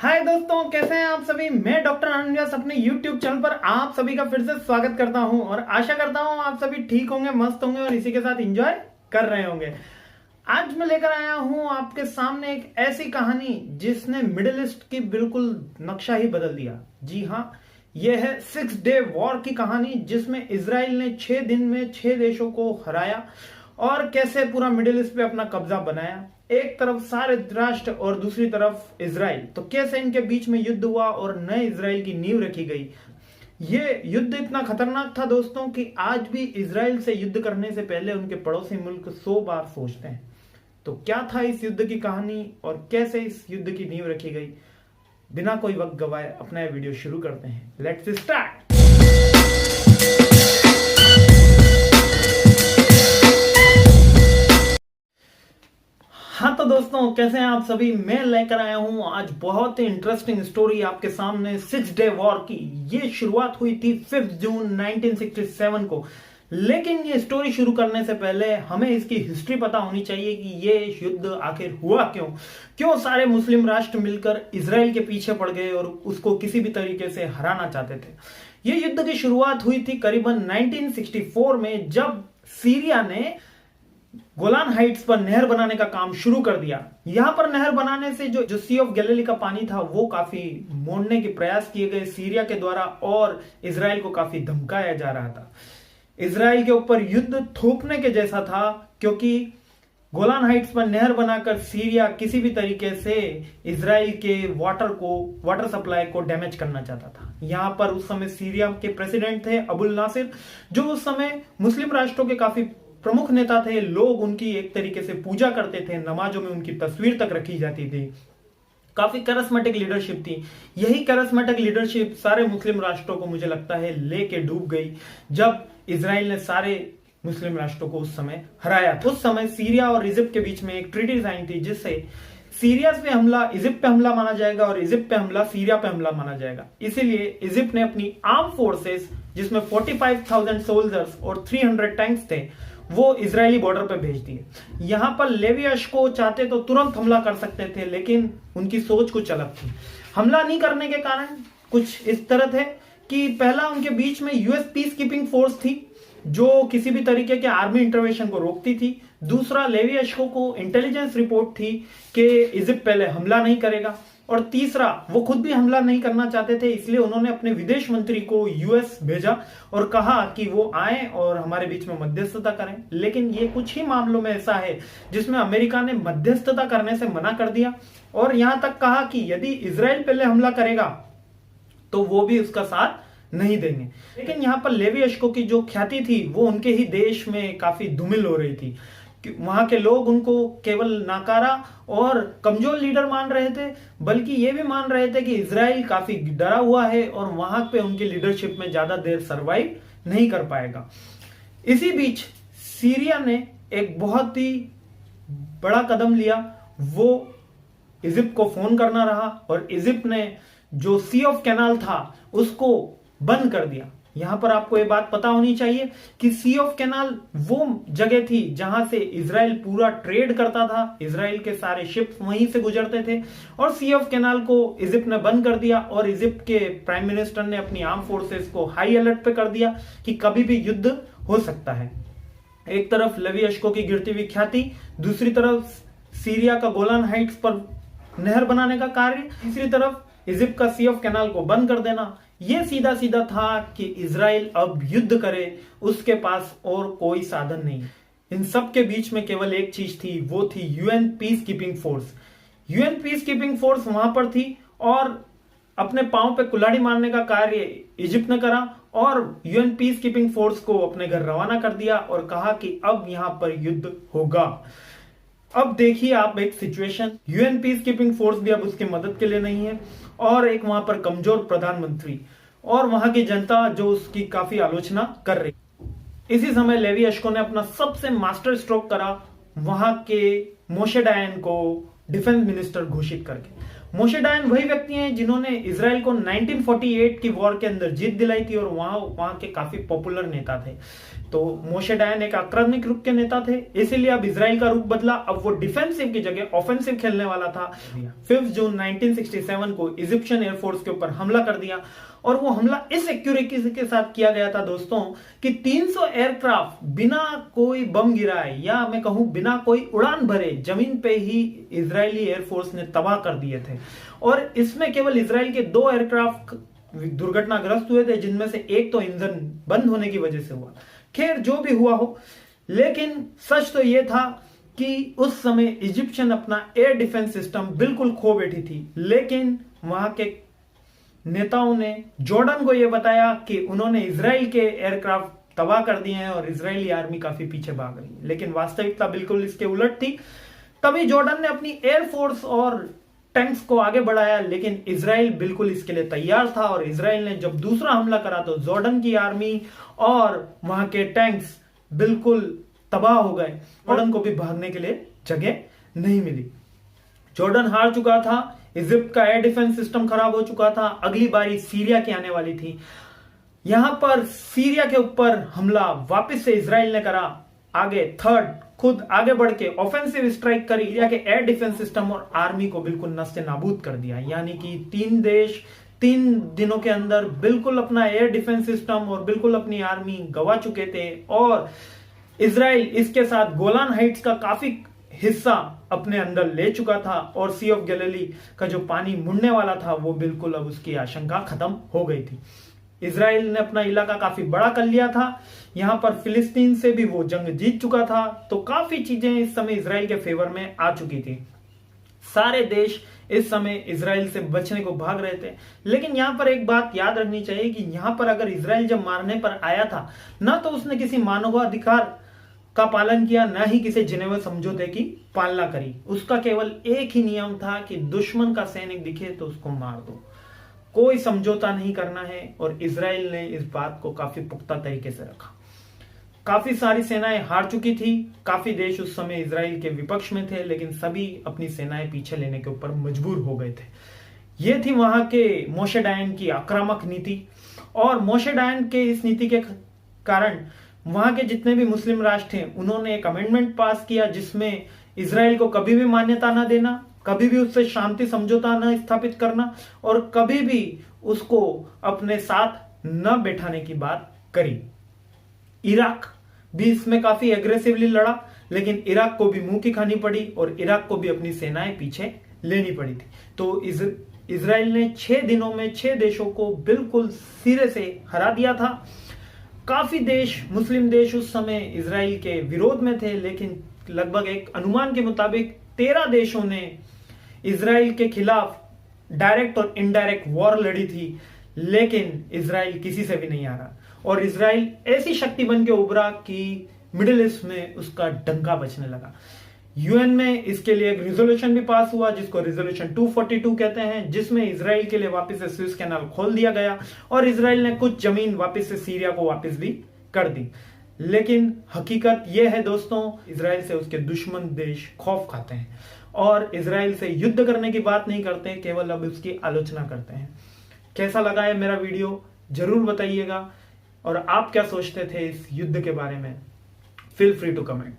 हाय दोस्तों, कैसे हैं आप सभी। मैं डॉक्टर आनंद व्यास अपने YouTube चैनल पर आप सभी का फिर से स्वागत करता हूं और आशा करता हूं आप सभी ठीक होंगे, मस्त होंगे और इसी के साथ एंजॉय कर रहे होंगे। आज मैं लेकर आया हूं आपके सामने एक ऐसी कहानी जिसने मिडिल ईस्ट की बिल्कुल नक्शा ही बदल दिया। जी हाँ, यह है 6 डे वॉर की कहानी, जिसमें इजराइल ने 6 दिन में 6 देशों को हराया और कैसे पूरा मिडिल ईस्ट पे अपना कब्जा बनाया। एक तरफ सारे राष्ट्र और दूसरी तरफ इजराइल, तो कैसे इनके बीच में युद्ध हुआ और नए इजराइल की नींव रखी गई। ये युद्ध इतना खतरनाक था दोस्तों कि आज भी इजराइल से युद्ध करने से पहले उनके पड़ोसी मुल्क 100 बार सोचते हैं। तो क्या था इस युद्ध की कहानी और कैसे इस युद्ध की नींव रखी गई। बिना कोई वक्त गवाए अपना वीडियो शुरू करते हैं। Let's start. हाँ तो दोस्तों, कैसे हैं आप सभी। मैं लेकर आया हूं आज बहुत ही इंटरेस्टिंग स्टोरी आपके सामने 6 डे वॉर की। ये शुरुआत हुई थी 5 जून 1967 को। लेकिन ये स्टोरी शुरू करने से पहले हमें इसकी हिस्ट्री पता होनी चाहिए कि ये युद्ध आखिर हुआ क्यों सारे मुस्लिम राष्ट्र मिलकर इजराइल के पीछे पड़ गए और उसको किसी भी तरीके से हराना चाहते थे। ये युद्ध की शुरुआत हुई थी करीबन 1964 में, जब सीरिया ने गोलान हाइट्स पर नहर बनाने का काम शुरू कर दिया। यहां पर नहर बनाने से जो सी ऑफ गैलिली का पानी था वो काफी मोड़ने के प्रयास किए गए सीरिया के द्वारा और इजराइल को काफी धमकाया जा रहा था। इजराइल के ऊपर युद्ध थोपने के जैसा था, क्योंकि गोलान हाइट्स पर नहर बनाकर सीरिया किसी भी तरीके से इजराइल के वाटर सप्लाई को डैमेज करना चाहता था। यहां पर उस समय सीरिया के प्रेसिडेंट थे अबुल नासिर, जो उस समय मुस्लिम राष्ट्रों के काफी प्रमुख नेता थे। लोग उनकी एक तरीके से पूजा करते थे, नमाजों में उनकी तस्वीर तक रखी जाती थी। काफी करिस्मेटिक लीडरशिप थी। यही करिस्मेटिक लीडरशिप सारे मुस्लिम राष्ट्रों को मुझे लगता है लेके डूब गई, जब इजराइल ने सारे मुस्लिम राष्ट्रों को उस समय हराया। उस समय सीरिया और इजिप्ट के बीच में एक ट्रीटी साइन थी, जिससे सीरिया पे हमला इजिप्ट पे हमला माना जाएगा और इजिप्ट पे हमला सीरिया पे हमला माना जाएगा। इसीलिए इजिप्ट ने अपनी आर्म फोर्सेस, जिसमें 45,000 सोल्जर्स और 300 टैंक्स थे, वो इजरायली बॉर्डर पे भेज दिए। यहां पर लेवी अश्को चाहते तो तुरंत हमला कर सकते थे, लेकिन उनकी सोच कुछ अलग थी। हमला नहीं करने के कारण कुछ इस तरह थे कि पहला, उनके बीच में यूएस पीस कीपिंग फोर्स थी जो किसी भी तरीके के आर्मी इंटरवेंशन को रोकती थी। दूसरा, लेवी अश्को को इंटेलिजेंस रिपोर्ट थी कि इजिप्ट पहले हमला नहीं करेगा। और तीसरा, वो खुद भी हमला नहीं करना चाहते थे, इसलिए उन्होंने अपने विदेश मंत्री को यूएस भेजा और कहा कि वो आए और हमारे बीच में मध्यस्थता करें। लेकिन ये कुछ ही मामलों में ऐसा है जिसमें अमेरिका ने मध्यस्थता करने से मना कर दिया और यहां तक कहा कि यदि इजराइल पहले हमला करेगा तो वो भी उसका साथ नहीं देंगे। लेकिन यहां पर लेवी अश्को की जो ख्याति थी वो उनके ही देश में काफी धूमिल हो रही थी। वहां के लोग उनको केवल नाकारा और कमजोर लीडर मान रहे थे, बल्कि ये भी मान रहे थे कि इजराइल काफी डरा हुआ है और वहां पे उनकी लीडरशिप में ज्यादा देर सरवाइव नहीं कर पाएगा। इसी बीच सीरिया ने एक बहुत ही बड़ा कदम लिया। वो इजिप्ट को फोन करना रहा और इजिप्ट ने जो सी ऑफ कैनाल था उसको बंद कर दिया। यहां पर आपको ये बात पता होनी चाहिए कि सी ऑफ कैनाल वो जगह थी जहां से इजराइल पूरा ट्रेड करता था। इजराइल के सारे शिप्स वहीं से गुजरते थे और सी ऑफ कैनाल को इजिप्ट ने बंद कर दिया और इजिप्ट के प्राइम मिनिस्टर ने अपनी आर्म फोर्सेस को हाई अलर्ट पे कर दिया कि कभी भी युद्ध हो सकता है। एक तरफ लेवी अश्को की गिरती हुई ख्याति, दूसरी तरफ सीरिया का गोलान हाइट्स पर नहर बनाने का कार्य, तीसरी तरफ इजिप्ट का सी ऑफ कैनाल को बंद कर देना। यह सीधा सीधा था कि इजराइल अब युद्ध करे, उसके पास और कोई साधन नहीं। इन सब के बीच में केवल एक चीज थी, वो थी UN peace keeping force. UN peace keeping force वहां पर थी और अपने पांव पे कुल्हाड़ी मारने का कार्य इजिप्ट ने करा और यूएन पीस कीपिंग फोर्स को अपने घर रवाना कर दिया और कहा कि अब यहां पर युद्ध होगा। अब देखिए आप एक situation, UN peace keeping force भी अब उसकी मदद के लिए नहीं है और एक वहां पर कमजोर प्रधानमंत्री और वहां की जनता जो उसकी काफी आलोचना कर रही। इसी समय लेवी अश्को ने अपना सबसे मास्टर स्ट्रोक करा, वहां के मोशे डायन को डिफेंस मिनिस्टर घोषित करके। मोशे डायन वही व्यक्ति हैं जिन्होंने इजराइल को 1948 की वॉर के अंदर जीत दिलाई थी और वहां के काफी पॉपुलर नेता थे। तो मोशे डायन एक आक्रामक रुख के नेता थे, इसीलिए अब इजराइल का रुख बदला। अब वो डिफेंसिव की जगह ऑफेंसिव खेलने वाला था। 5 जून 1967 को इजिप्शियन एयरफोर्स के ऊपर हमला कर दिया, और वो हमला इस एक्यूरेसी के साथ किया गया था दोस्तों कि 300 एयरक्राफ्ट बिना कोई बम गिराए, या मैं कहूं बिना कोई उड़ान भरे, जमीन पे ही इजरायली एयरफोर्स ने तबाह कर दिए थे। और इसमें केवल इजराइल के 2 एयरक्राफ्ट दुर्घटनाग्रस्त हुए थे, जिनमें से एक तो इंजन बंद होने की वजह से हुआ। खैर जो भी हुआ हो, लेकिन सच तो यह था कि उस समय इजिप्शियन अपना एयर डिफेंस सिस्टम बिल्कुल खो बैठी थी। लेकिन वहां के नेताओं ने जॉर्डन को यह बताया कि उन्होंने इजराइल के एयरक्राफ्ट तबाह कर दिए हैं और इजरायली आर्मी काफी पीछे भाग रही है। लेकिन वास्तविकता बिल्कुल इसके उलट थी। तभी जॉर्डन ने अपनी एयरफोर्स और टैंक्स को आगे बढ़ाया, लेकिन इजराइल बिल्कुल इसके लिए तैयार था। और इजराइल ने जब दूसरा हमला करा तो जॉर्डन की आर्मी और वहां के टैंक्स बिल्कुल तबाह हो गए। जॉर्डन को भी भागने के लिए जगह नहीं मिली। जॉर्डन हार चुका था, इजिप्ट का एयर डिफेंस सिस्टम खराब हो चुका था। अगली बारी सीरिया की आने वाली थी। यहां पर सीरिया के ऊपर हमला वापस से इजराइल ने करा। आगे थर्ड खुद आगे बढ़ के ऑफेंसिव स्ट्राइक करी, सीरिया के एयर डिफेंस सिस्टम और आर्मी को बिल्कुल नस्ते नाबूद कर दिया। यानी कि 3 देश 3 दिनों के अंदर बिल्कुल अपना एयर डिफेंस सिस्टम और बिल्कुल अपनी आर्मी गवा चुके थे। और इजराइल इसके साथ गोलान हाइट्स का काफी हिस्सा अपने अंदर ले चुका था, और सी ऑफ गैलिली का जो पानी मुड़ने वाला था वो बिल्कुल अब उसकी आशंका खत्म हो गई थी। इजराइल ने अपना इलाका काफी बड़ा कर लिया था। यहां पर फिलिस्तीन से भी वो जंग जीत चुका था। तो काफी चीजें इस समय इजराइल के फेवर में आ चुकी थी। सारे देश इस समय इजराइल से बचने को भाग रहे थे। लेकिन यहां पर एक बात याद रखनी चाहिए कि यहां पर अगर इजराइल जब मारने पर आया था, ना तो उसने किसी मानवाधिकार का पालन किया, ना ही किसी जिनेवा समझौते की पालना करी। उसका केवल एक ही नियम था कि दुश्मन का सैनिक दिखे तो उसको मार दो, कोई समझौता नहीं करना है। और इजराइल ने इस बात को काफी पुख्ता तरीके से रखा। काफी सारी सेनाएं हार चुकी थी। काफी देश उस समय इजराइल के विपक्ष में थे, लेकिन सभी अपनी सेनाएं पीछे लेने के ऊपर मजबूर हो गए थे। यह थी वहां के मोशे डायन की आक्रामक नीति। और मोशे डायन के इस नीति के कारण वहां के जितने भी मुस्लिम राष्ट्र थे, उन्होंने एक अमेंडमेंट पास किया जिसमें इजराइल को कभी भी मान्यता न देना, कभी भी उससे शांति समझौता न स्थापित करना, और कभी भी उसको अपने साथ न बैठाने की बात करी। इराक भी इसमें काफी एग्रेसिवली लड़ा, लेकिन इराक को भी मुंह की खानी पड़ी और इराक को भी अपनी सेनाएं पीछे लेनी पड़ी थी। तो इजराइल ने 6 दिनों में 6 देशों को बिल्कुल सिरे से हरा दिया था। काफी देश, मुस्लिम देश उस समय इजराइल के विरोध में थे, लेकिन लगभग एक अनुमान के मुताबिक 13 देशों ने इजराइल के खिलाफ डायरेक्ट और इनडायरेक्ट वॉर लड़ी थी। लेकिन इजराइल किसी से भी नहीं हारा, और इजराइल ऐसी शक्ति बन के उभरा कि मिडिल ईस्ट में उसका डंका बजने लगा। यूएन में इसके लिए एक रिजोल्यूशन भी पास हुआ, जिसको रिजोल्यूशन 242 कहते हैं, जिसमें इजराइल के लिए वापस से स्विस कैनाल खोल दिया गया, और इजराइल ने कुछ जमीन वापस से सीरिया को वापस भी कर दी। लेकिन हकीकत यह है दोस्तों, इजराइल से उसके दुश्मन देश खौफ खाते हैं और इजराइल से युद्ध करने की बात नहीं करते, केवल अब उसकी आलोचना करते हैं। कैसा लगा है मेरा वीडियो जरूर बताइएगा, और आप क्या सोचते थे इस युद्ध के बारे में? Feel free to comment.